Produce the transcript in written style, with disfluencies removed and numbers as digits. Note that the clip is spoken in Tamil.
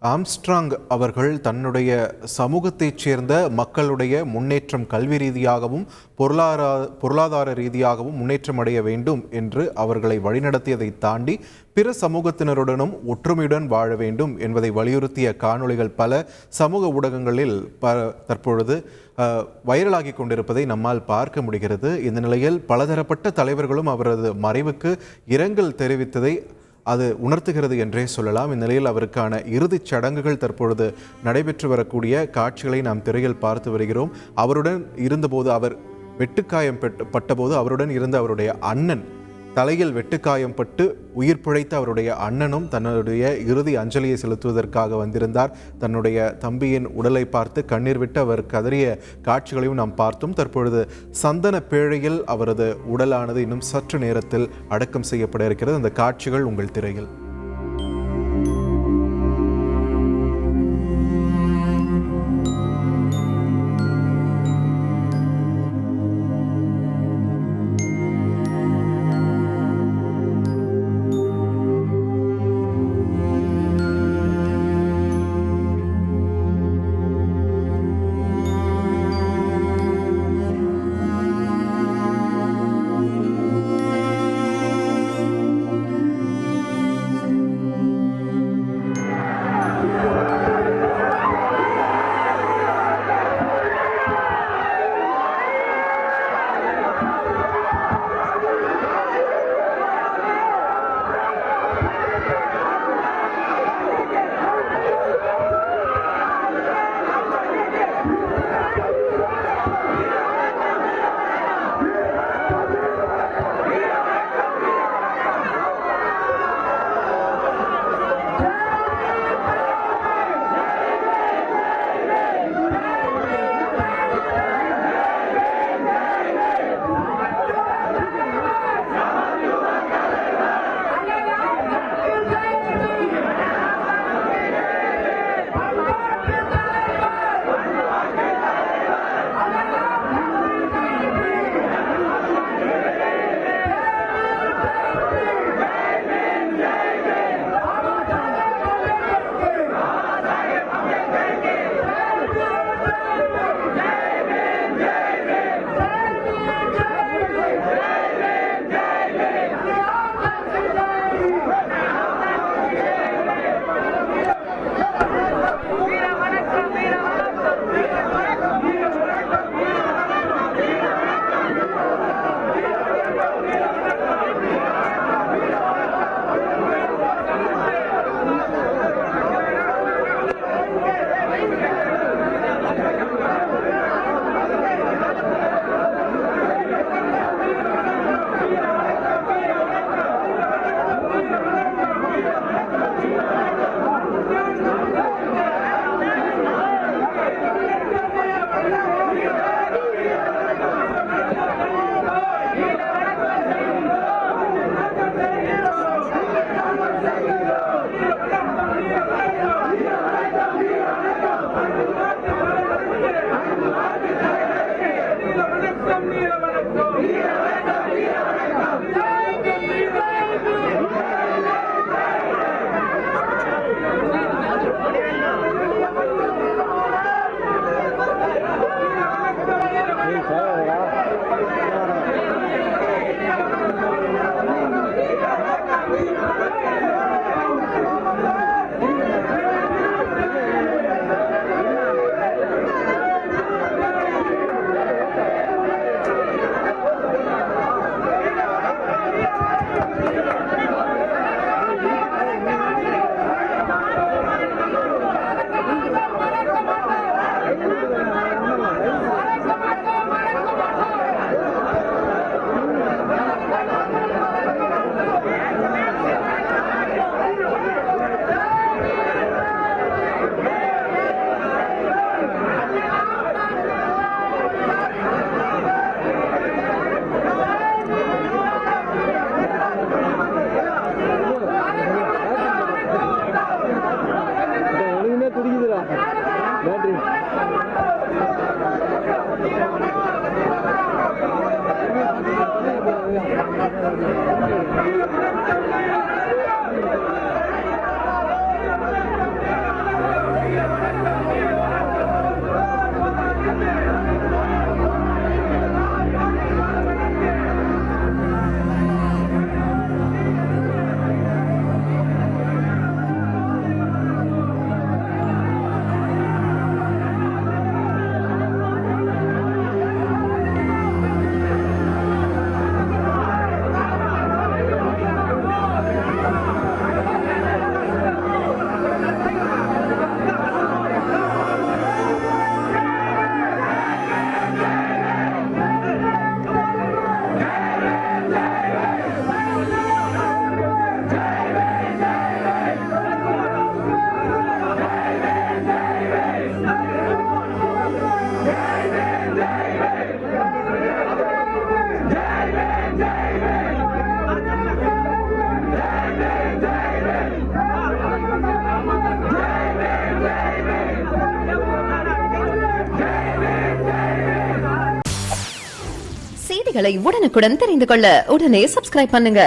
ஆம்ஸ்ட்ராங் அவர்கள் தன்னுடைய சமூகத்தைச் சேர்ந்த மக்களுடைய முன்னேற்றம் கல்வி ரீதியாகவும் பொருளாதார ரீதியாகவும் முன்னேற்றம் அடைய வேண்டும் என்று அவர்களை வழிநடத்தியதை தாண்டி பிற சமூகத்தினருடனும் ஒற்றுமையுடன் வாழ வேண்டும் என்பதை வலியுறுத்திய காணொளிகள் பல சமூக ஊடகங்களில் தற்பொழுது வைரலாகி கொண்டிருப்பதை நம்மால் பார்க்க முடிகிறது. இந்த நிலையில் பலதரப்பட்ட தலைவர்களும் அவரது மறைவுக்கு இரங்கல் தெரிவித்ததை அது உணர்த்துகிறது என்றே சொல்லலாம். இந்நிலையில் அவருக்கான இறுதிச் சடங்குகள் தற்பொழுது நடைபெற்று வரக்கூடிய காட்சிகளை நாம் திரையில் பார்த்து வருகிறோம். அவருடன் இருந்தபோது, அவர் வெட்டுக்காயம் பட்டபோது அவருடன் இருந்த அவருடைய அண்ணன், தலையில் வெட்டுக்காயம் பட்டு உயிர் பிழைத்த அவருடைய அண்ணனும் தன்னுடைய இறுதி அஞ்சலியை செலுத்துவதற்காக வந்திருந்தார். தன்னுடைய தம்பியின் உடலை பார்த்து கண்ணீர் விட்டு அவர் கதறிய காட்சிகளையும் நாம் பார்த்தோம். தற்பொழுது சந்தன பேழையில் அவரது உடலானது இன்னும் சற்று நேரத்தில் அடக்கம் செய்யப்பட இருக்கிறது. அந்த காட்சிகள் உங்கள் திரையில். செய்திகளை உடனுக்குடன் தெரிந்து கொள்ள உடனே சப்ஸ்கிரைப் பண்ணுங்க.